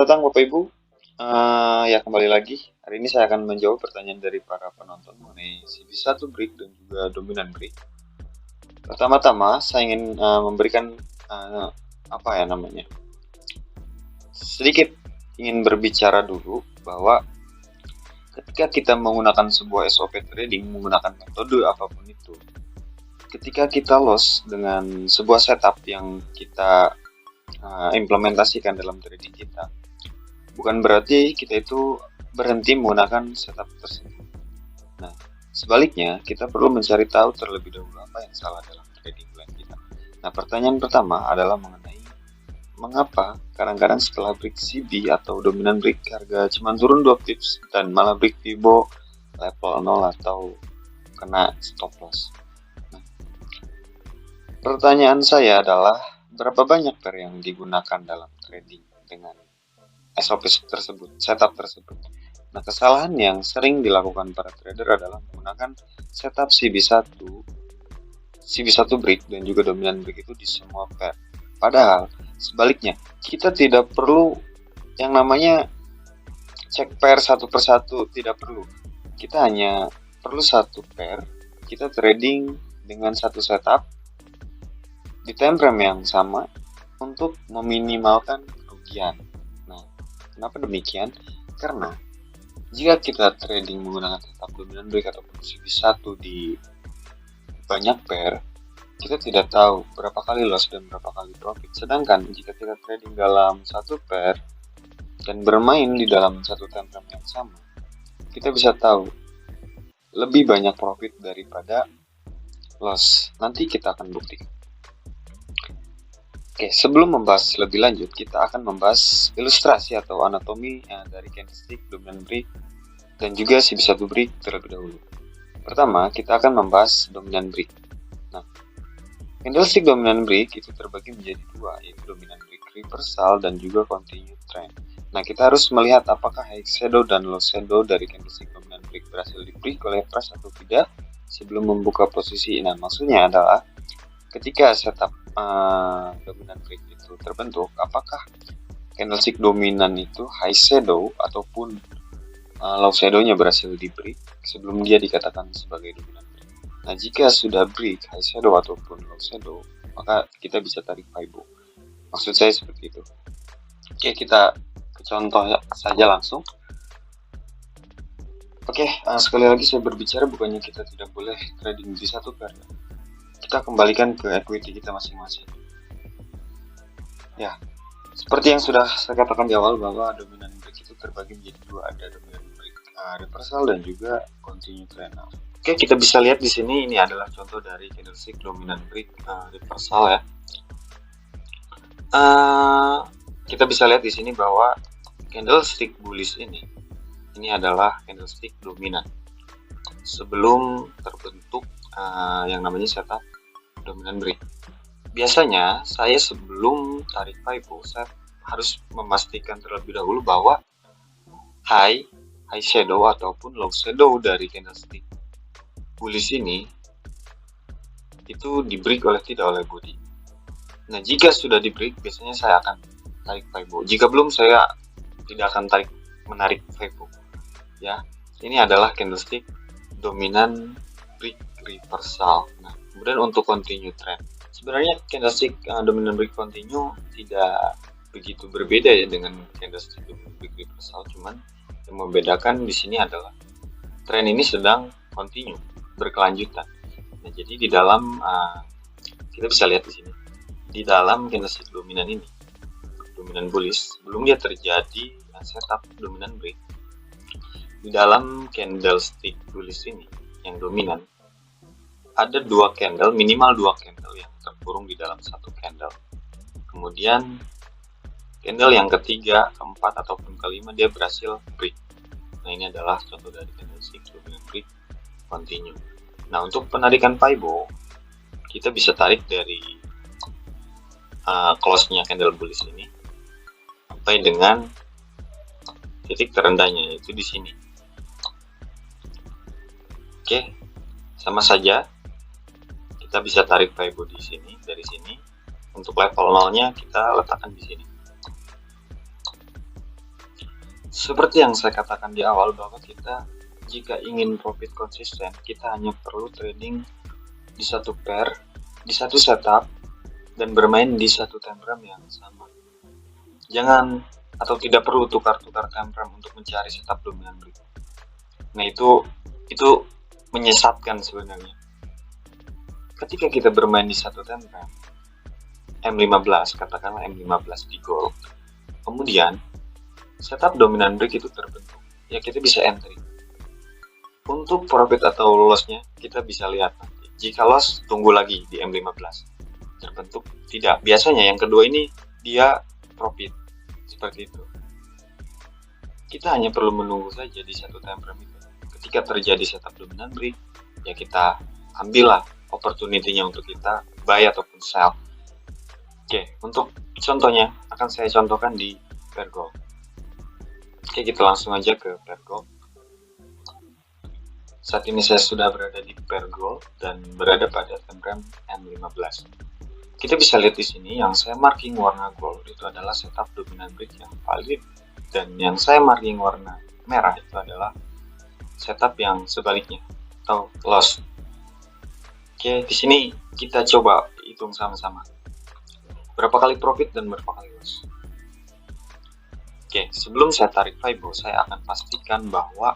Datang Bapak Ibu. Ya kembali lagi. Hari ini saya akan menjawab pertanyaan dari para penonton mengenai CB1 break dan juga dominan break. Pertama-tama saya ingin memberikan eh, apa ya namanya, sedikit ingin berbicara dulu bahwa ketika kita menggunakan sebuah SOP trading, menggunakan metode apapun itu, ketika kita loss dengan sebuah setup yang kita implementasikan dalam trading kita, bukan berarti kita itu berhenti menggunakan setup tersebut. Nah, sebaliknya kita perlu mencari tahu terlebih dahulu apa yang salah dalam trading plan kita. Nah, pertanyaan pertama adalah mengenai mengapa kadang-kadang setelah break CB atau dominan break harga cuma turun 2 pips dan malah break Fibo level 0 atau kena stop loss. Nah, pertanyaan saya adalah berapa banyak pair yang digunakan dalam trading dengan SOP tersebut, setup tersebut. Nah, kesalahan yang sering dilakukan para trader adalah menggunakan setup CB1 break dan juga dominan break itu di semua pair. Padahal sebaliknya, kita tidak perlu yang namanya cek pair satu persatu, tidak perlu. Kita hanya perlu satu pair, kita trading dengan satu setup di time frame yang sama untuk meminimalkan kerugian. Nah, kenapa demikian? Karena jika kita trading menggunakan setup dominan break ataupun CB1 di banyak pair, kita tidak tahu berapa kali loss dan berapa kali profit. Sedangkan jika kita trading dalam satu pair dan bermain di dalam satu time frame yang sama, kita bisa tahu lebih banyak profit daripada loss. Nanti kita akan buktikan. Oke, sebelum membahas lebih lanjut, kita akan membahas ilustrasi atau anatomi dari candlestick dominant break dan juga CB1 break terlebih dahulu. Pertama, kita akan membahas dominant break. Nah, candlestick dominant break itu terbagi menjadi dua, yaitu dominant break reversal dan juga continue trend. Nah, kita harus melihat apakah high shadow dan low shadow dari candlestick dominant break berhasil di break oleh price atau tidak sebelum membuka posisi. Nah, maksudnya adalah ketika setup dominant break itu terbentuk, apakah candlestick dominan itu high shadow ataupun low shadow-nya berhasil di break sebelum dia dikatakan sebagai dominant break. Nah, jika sudah break high shadow ataupun low shadow, maka kita bisa tarik Fibo. Maksud saya seperti itu. Oke, kita ke contoh saja langsung. Oke, sekali lagi saya berbicara bukannya kita tidak boleh trading di satu pair. Kita kembalikan ke equity kita masing-masing. Ya, seperti yang sudah saya katakan di awal bahwa dominant break itu terbagi menjadi dua, ada dominant break reversal dan juga continue trend. Oke, kita bisa lihat di sini ini adalah contoh dari candlestick dominant break reversal ya. Kita bisa lihat di sini bahwa candlestick bullish ini adalah candlestick dominan sebelum terbentuk yang namanya setup dominant break. Biasanya saya sebelum tarik Fibo, saya harus memastikan terlebih dahulu bahwa high shadow ataupun low shadow dari candlestick bullish ini itu di break oleh tidak oleh body. Nah, jika sudah di break, biasanya saya akan tarik Fibo. Jika belum, saya tidak akan menarik Fibo. Ya, ini adalah candlestick dominan break reversal. Nah, kemudian untuk continue trend, sebenarnya candlestick dominant break continue tidak begitu berbeda ya dengan candlestick dominant break reversal, cuman yang membedakan di sini adalah tren ini sedang continue, berkelanjutan. Nah, jadi di dalam kita bisa lihat di sini, di dalam candlestick dominan ini, dominan bullish, sebelum dia terjadi setup dominant break, di dalam candlestick bullish ini yang dominan ada minimal dua candle yang terkurung di dalam satu candle. Kemudian candle yang ketiga, keempat ataupun kelima dia berhasil break. Nah, ini adalah contoh dari candlestick dominant break continue. Nah, untuk penarikan Fibo kita bisa tarik dari close-nya candle bullish ini sampai dengan titik terendahnya, yaitu di sini. Oke, sama saja kita bisa tarik Fibo di sini, dari sini. Untuk level 0-nya kita letakkan di sini. Seperti yang saya katakan di awal bahwa kita jika ingin profit konsisten, kita hanya perlu trading di satu pair, di satu setup, dan bermain di satu time frame yang sama. Jangan atau tidak perlu tukar-tukar time frame untuk mencari setup dominan break. Nah, itu menyesatkan sebenarnya. Ketika kita bermain di satu time frame, M15, katakanlah M15 di gold, kemudian setup dominan break itu terbentuk, ya kita bisa entry. Untuk profit atau lossnya kita bisa lihat nanti. Jika loss, tunggu lagi di M15. Terbentuk tidak. Biasanya yang kedua ini dia profit. Seperti itu. Kita hanya perlu menunggu saja di satu time frame itu. Ketika terjadi setup dominan break, ya kita ambillah opportunity-nya untuk kita buy ataupun sell. Oke, untuk contohnya akan saya contohkan di pair gold. Oke, kita langsung aja ke pair gold. Saat ini saya sudah berada di pair gold dan berada pada time frame M15. Kita bisa lihat di sini yang saya marking warna gold itu adalah setup dominan break yang valid, dan yang saya marking warna merah itu adalah setup yang sebaliknya atau loss. Oke, di sini kita coba hitung sama-sama. Berapa kali profit dan berapa kali loss. Oke, sebelum saya tarik Fibo, saya akan pastikan bahwa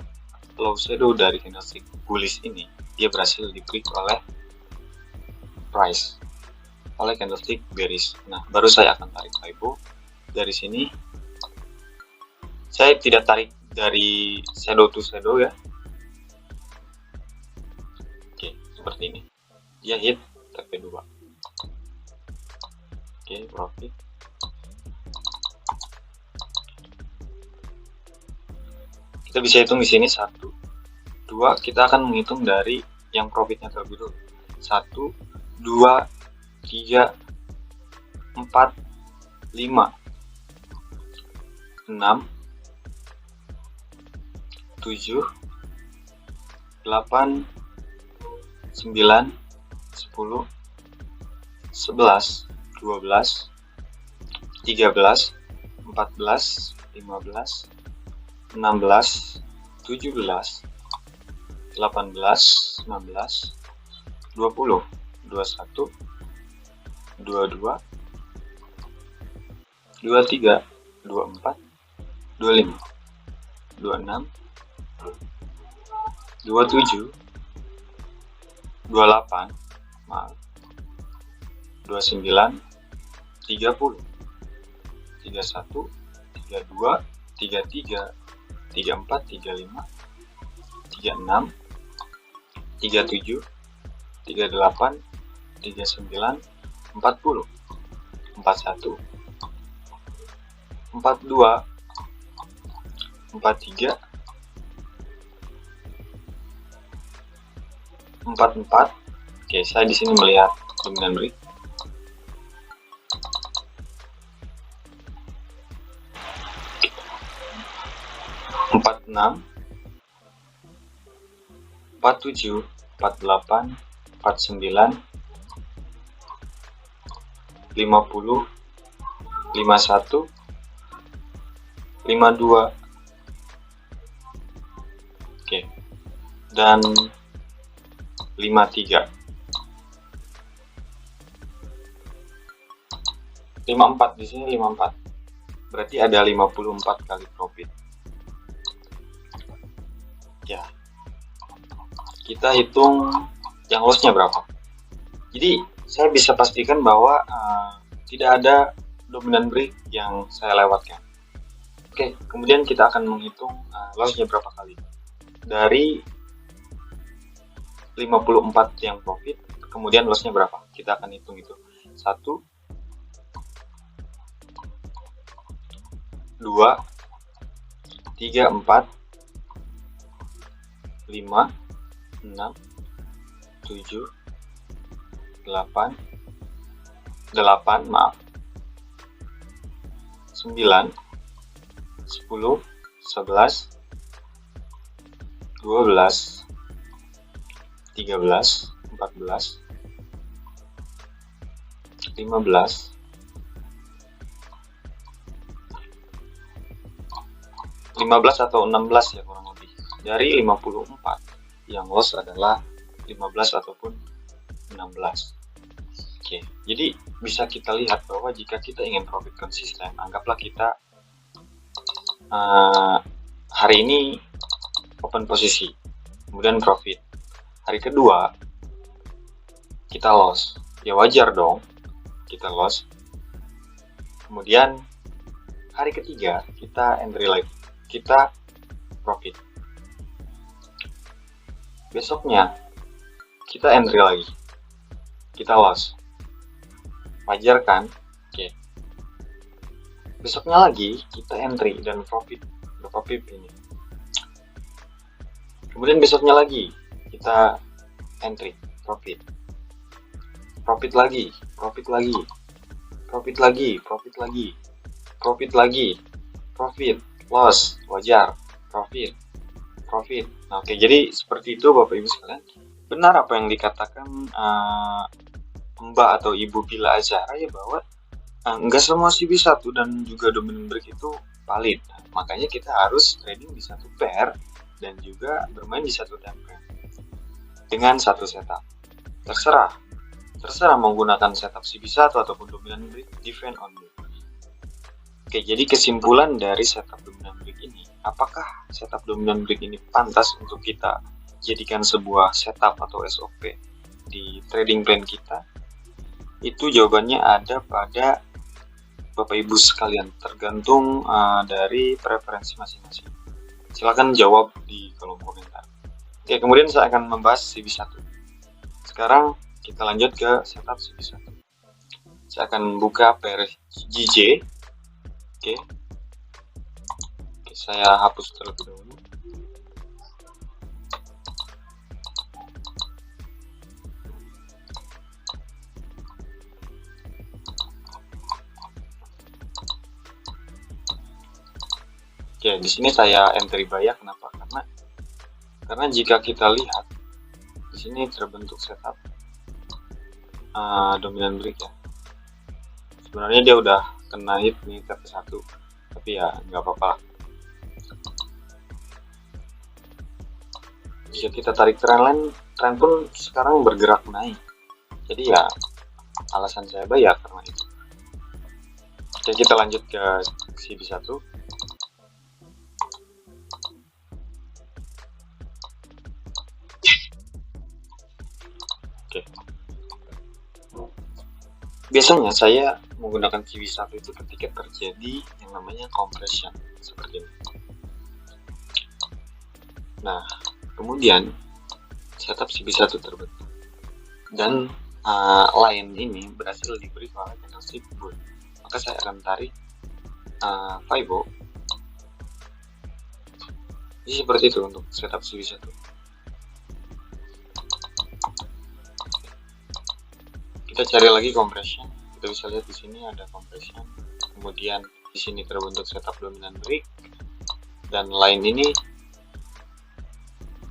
low shadow dari candlestick bullish ini dia berhasil di-break oleh price, oleh candlestick bearish. Nah, baru saya akan tarik Fibo. Dari sini saya tidak tarik dari shadow to shadow ya. Oke, seperti ini. Dia hit TP2. Oke, profit. Kita bisa hitung di sini 1, 2. Kita akan menghitung dari yang profitnya terlebih dulu. 1, 2, 3, 4, 5, 6, 7, 8, 9, 10, 11, 12, 13, 14, 15, 16, 17, 18, 19, 20, 21, 22, 23, 24, 25, 26, 27, 28, 29, 30, 31, 32, 33, 34, 35, 36, 37, 38, 39, 40, 41, 42, 43, 44. Oke, saya di sini melihat dominan break. 46, 47, 48, 49, 50, 51, 52. Oke. Dan 53. 54 di sini 54. Berarti ada 54 kali profit. Ya. Kita hitung yang lossnya berapa. Jadi saya bisa pastikan bahwa tidak ada dominan break yang saya lewatkan. Oke, kemudian kita akan menghitung lossnya berapa kali. Dari 54 yang profit, kemudian lossnya berapa. Kita akan hitung itu. 1, 2, 3, 4, 5, 6, 7, 8, 9, 10, 11, 12, 13, 14, 15, 15 atau 16 ya kurang lebih. Dari 54 yang loss adalah 15 ataupun 16. Oke, jadi bisa kita lihat bahwa jika kita ingin profit konsisten, anggaplah kita hari ini open posisi, kemudian profit. Hari kedua kita loss, ya wajar dong kita loss. Kemudian hari ketiga kita entry lagi, kita profit. Besoknya kita entry lagi, kita loss, wajar kan? Oke. Besoknya lagi kita entry dan profit berapa pip ini. Kemudian besoknya lagi kita entry, profit. Profit lagi, profit lagi, profit lagi, profit lagi, profit lagi, profit, loss, wajar, profit, profit. Nah, oke, jadi seperti itu Bapak Ibu sekalian. Benar apa yang dikatakan Mbak atau Ibu Bila Azhara ya, bahwa enggak semua CB1 dan juga dominant break itu valid. Nah, makanya kita harus trading di satu pair dan juga bermain di satu time frame dengan satu setup. Terserah menggunakan setup CB1 ataupun dominant break, depend on you. Oke, jadi kesimpulan dari setup dominant break ini, apakah setup dominant break ini pantas untuk kita jadikan sebuah setup atau SOP di trading plan kita? Itu jawabannya ada pada Bapak Ibu sekalian, tergantung dari preferensi masing-masing. Silakan jawab di kolom komentar. Oke, kemudian saya akan membahas CB1. Sekarang kita lanjut ke setup CB1. Saya akan buka pair JJ. Oke, saya hapus terlebih dahulu. Oke, di sini saya entry buy. Kenapa? Karena jika kita lihat di sini terbentuk setup dominant break ya. Sebenarnya dia udah kena hit nih TP1, tapi ya nggak apa-apa. Jika kita tarik trend pun sekarang bergerak naik. Jadi ya alasan saya buy ya karena itu. Oke, kita lanjut ke CB1. Oke. Biasanya saya menggunakan CB1 itu ketika terjadi yang namanya compression seperti ini. Nah, kemudian setup CB1 terbentuk dan line ini berhasil diberi oleh candlestick bull. Maka saya akan tarik FIBO. Jadi seperti itu untuk setup CB1. Kita cari lagi compression. Kita bisa lihat di sini ada compression. Kemudian di sini terbentuk setup dominant break dan line ini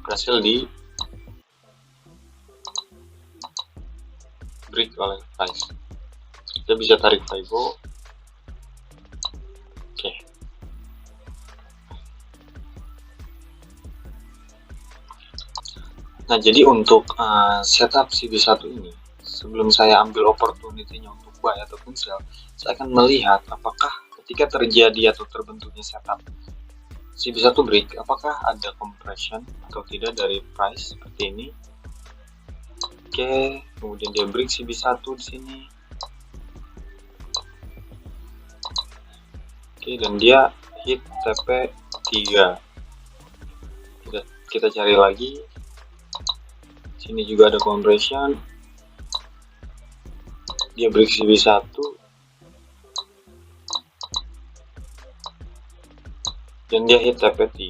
berhasil di break oleh price. Kita bisa tarik FIBO. Oke. Nah, jadi untuk setup CB1 ini, sebelum saya ambil opportunity-nya untuk buy ataupun sell, saya akan melihat apakah ketika terjadi atau terbentuknya setup CB1 break, apakah ada compression atau tidak dari price seperti ini. Oke, kemudian dia break CB1 di sini. Oke, dan dia hit TP3. Kita cari lagi. Sini juga ada compression. Dia break CB1 dan dia hit TP3.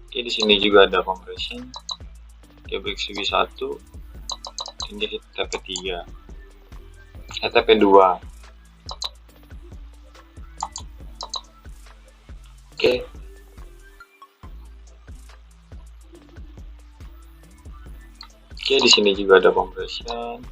Oke, di sini juga ada compression. Dia break CB1 dan dia hit TP3. TP2. Oke. Oke, di sini juga ada compression.